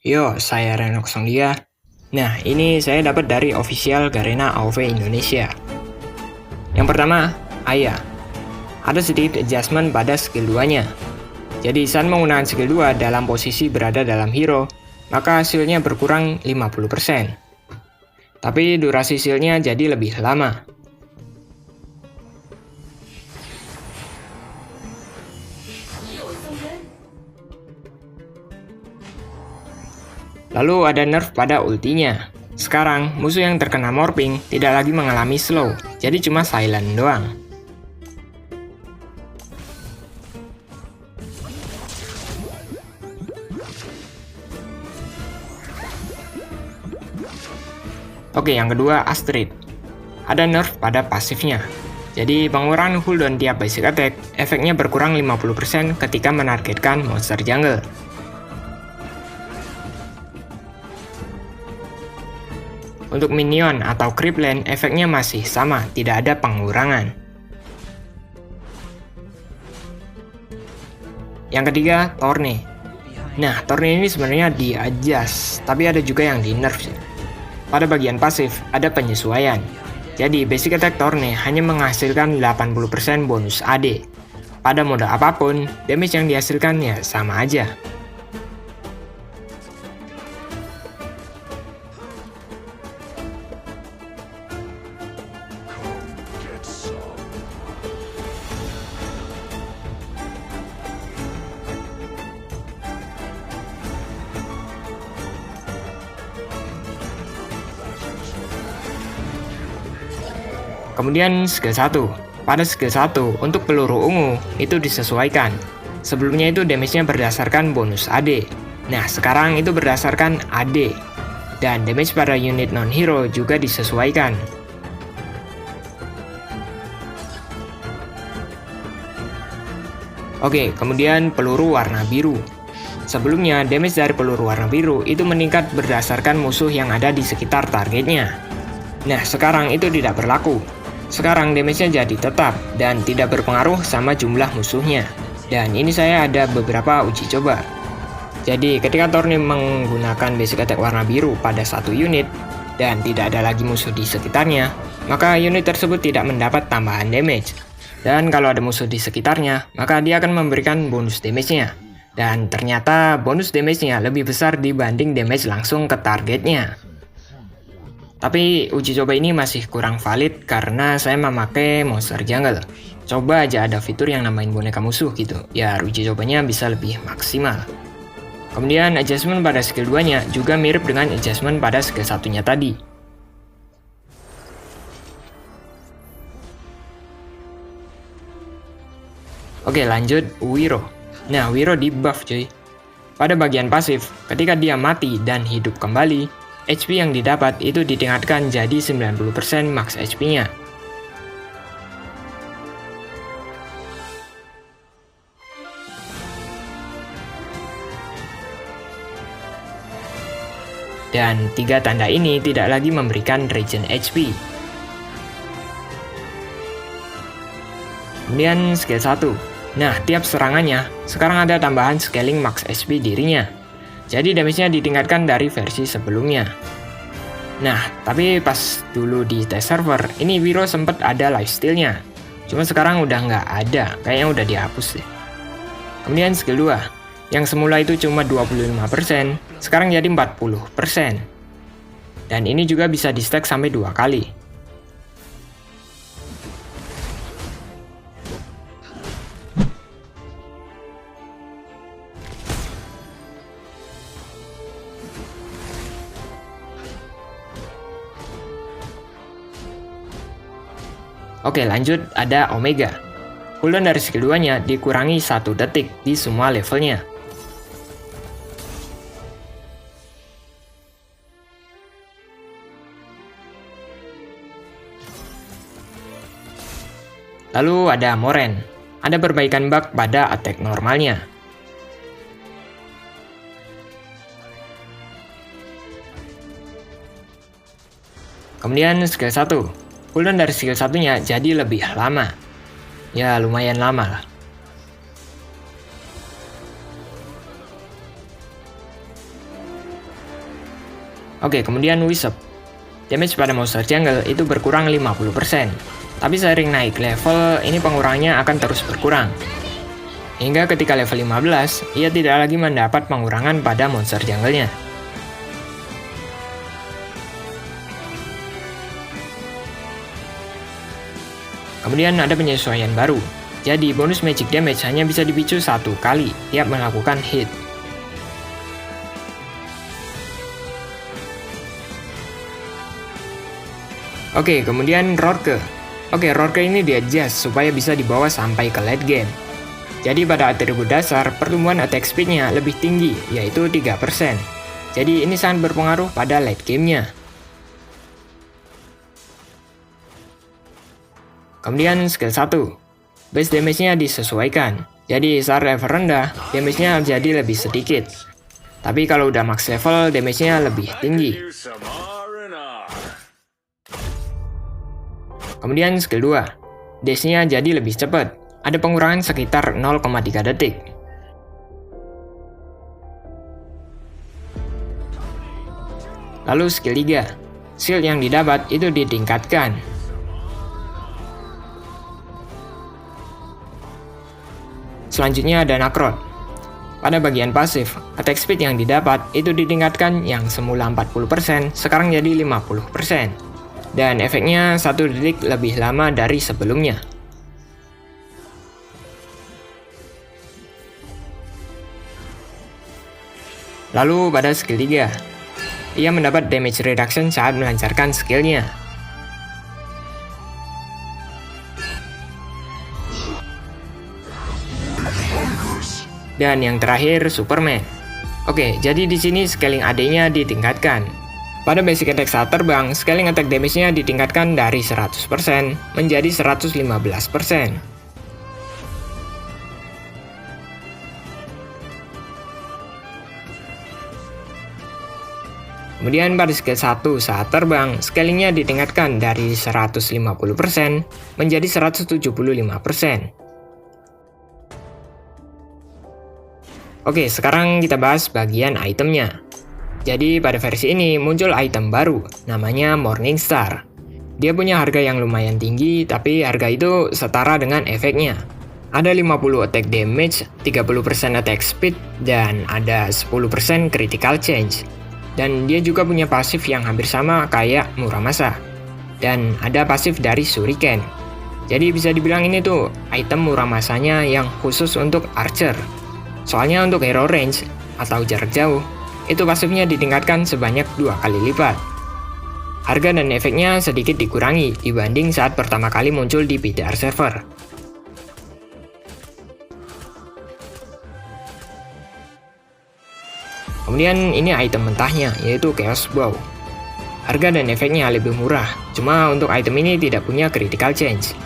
Yo, saya Renok Sangdia. Nah, ini saya dapat dari official Garena AoV Indonesia. Yang pertama, Aya. Ada sedikit adjustment pada skill 2-nya. Jadi saat menggunakan skill 2 dalam posisi berada dalam hero, maka hasilnya berkurang 50%. Tapi durasi shieldnya jadi lebih lama. Lalu ada nerf pada ultinya. Sekarang, musuh yang terkena morphing tidak lagi mengalami slow, jadi cuma silent doang. Oke, yang kedua Astrid. Ada nerf pada pasifnya. Jadi pengurangan cooldown tiap basic attack, efeknya berkurang 50% ketika menargetkan monster jungle. Untuk minion atau creep lane, efeknya masih sama, tidak ada pengurangan. Yang ketiga, Thorne. Nah, Thorne ini sebenarnya di-adjust, tapi ada juga yang di-nerf. Pada bagian pasif, ada penyesuaian. Jadi, basic attack Thorne hanya menghasilkan 80% bonus AD. Pada mode apapun, damage yang dihasilkan ya sama aja. Kemudian skill 1. Pada skill 1, untuk peluru ungu, itu disesuaikan. Sebelumnya itu damage-nya berdasarkan bonus AD. Nah, sekarang itu berdasarkan AD. Dan damage pada unit non-hero juga disesuaikan. Oke, kemudian peluru warna biru. Sebelumnya, damage dari peluru warna biru itu meningkat berdasarkan musuh yang ada di sekitar targetnya. Nah, sekarang itu tidak berlaku. Sekarang damage-nya jadi tetap dan tidak berpengaruh sama jumlah musuhnya. Dan ini saya ada beberapa uji coba. Jadi ketika Thorne menggunakan basic attack warna biru pada satu unit dan tidak ada lagi musuh di sekitarnya, maka unit tersebut tidak mendapat tambahan damage. Dan kalau ada musuh di sekitarnya, maka dia akan memberikan bonus damage-nya. Dan ternyata bonus damage-nya lebih besar dibanding damage langsung ke targetnya. Tapi uji coba ini masih kurang valid karena saya memakai monster jungle. Coba aja ada fitur yang namain boneka musuh gitu, ya uji cobanya bisa lebih maksimal. Kemudian adjustment pada skill 2-nya juga mirip dengan adjustment pada skill 1-nya tadi. Oke, lanjut Wiro. Nah, Wiro di buff cuy. Pada bagian pasif, ketika dia mati dan hidup kembali, HP yang didapat itu ditingkatkan jadi 90% max HP-nya. Dan tiga tanda ini tidak lagi memberikan regen HP. Kemudian skill 1. Nah, tiap serangannya, sekarang ada tambahan scaling max HP dirinya. Jadi damage-nya ditingkatkan dari versi sebelumnya. Nah, tapi pas dulu di test server, ini Wiro sempat ada lifesteal-nya. Cuma sekarang udah nggak ada, kayaknya udah dihapus deh. Kemudian skill 2, yang semula itu cuma 25%, sekarang jadi 40%. Dan ini juga bisa di stack sampai 2 kali. Oke, lanjut ada Omega. Cooldown dari skill 2-nya dikurangi 1 detik di semua levelnya. Lalu ada Moren. Ada perbaikan bug pada attack normalnya. Kemudian skill 1. Cooldown dari skill 1-nya jadi lebih lama. Ya, lumayan lama lah. Oke, kemudian Wisp. Damage pada monster jungle itu berkurang 50%. Tapi seiring naik level, ini pengurangannya akan terus berkurang. Hingga ketika level 15, ia tidak lagi mendapat pengurangan pada monster jungle-nya. Kemudian ada penyesuaian baru. Jadi bonus magic damage hanya bisa dipicu 1 kali tiap melakukan hit. Oke, kemudian Roarke. Oke, Roarke ini di-adjust supaya bisa dibawa sampai ke late game. Jadi pada atribut dasar, pertumbuhan attack speed-nya lebih tinggi, yaitu 3%. Jadi ini sangat berpengaruh pada late game-nya. Kemudian skill 1. Base damage-nya disesuaikan. Jadi saat level rendah, damage-nya jadi lebih sedikit. Tapi kalau udah max level, damage-nya lebih tinggi. Kemudian skill 2. Dash-nya jadi lebih cepat. Ada pengurangan sekitar 0,3 detik. Lalu skill 3. Shield yang didapat itu ditingkatkan. Selanjutnya ada Nakrot. Pada bagian pasif, attack speed yang didapat itu ditingkatkan yang semula 40%, sekarang jadi 50%. Dan efeknya 1 detik lebih lama dari sebelumnya. Lalu pada skill 3, ia mendapat damage reduction saat melancarkan skillnya. Dan yang terakhir, Superman. Oke, jadi di sini scaling AD-nya ditingkatkan. Pada basic attack saat terbang, scaling attack damage-nya ditingkatkan dari 100% menjadi 115%. Kemudian pada skill 1 saat terbang, scalingnya ditingkatkan dari 150% menjadi 175%. Oke, sekarang kita bahas bagian itemnya. Jadi pada versi ini muncul item baru, namanya Morningstar. Dia punya harga yang lumayan tinggi, tapi harga itu setara dengan efeknya. Ada 50 attack damage, 30% attack speed, dan ada 10% critical change. Dan dia juga punya pasif yang hampir sama kayak Muramasa. Dan ada pasif dari Shuriken. Jadi bisa dibilang ini tuh item Muramasanya yang khusus untuk archer. Soalnya untuk hero range atau jarak jauh, itu pasifnya ditingkatkan sebanyak 2 kali lipat. Harga dan efeknya sedikit dikurangi dibanding saat pertama kali muncul di PTR server. Kemudian ini item mentahnya, yaitu Chaos Bow. Harga dan efeknya lebih murah, cuma untuk item ini tidak punya critical change.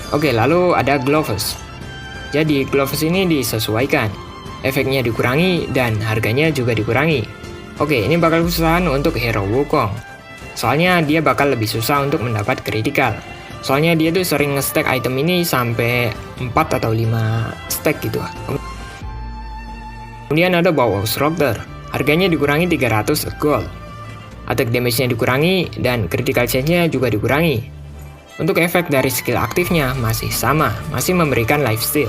Oke, lalu ada Gloves. Jadi Gloves ini disesuaikan, efeknya dikurangi dan harganya juga dikurangi. Oke, ini bakal kesusahan untuk hero Wukong. Soalnya dia bakal lebih susah untuk mendapat critical. Soalnya dia tuh sering nge-stack item ini sampai 4 atau 5 stack gitu. Kemudian ada Bow Disruptor. Harganya dikurangi 300 gold. Attack damage-nya dikurangi dan critical change-nya juga dikurangi. Untuk efek dari skill aktifnya masih sama, masih memberikan lifesteal.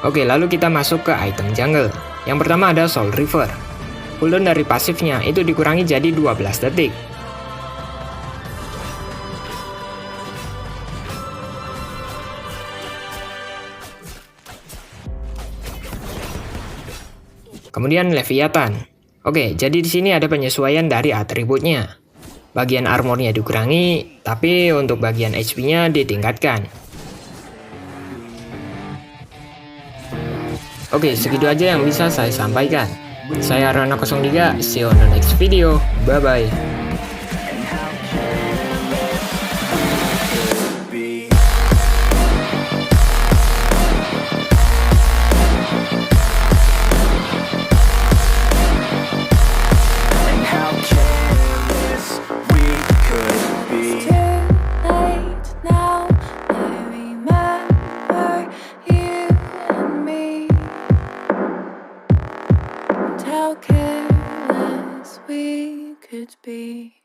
Oke, lalu kita masuk ke item jungle. Yang pertama ada Soul River. Cooldown dari pasifnya itu dikurangi jadi 12 detik. Kemudian Leviathan. Oke, jadi di sini ada penyesuaian dari atributnya. Bagian armornya dikurangi, tapi untuk bagian HP-nya ditingkatkan. Oke, segitu aja yang bisa saya sampaikan. Saya Rana03, see you on the next video. Bye-bye. how careless we could be.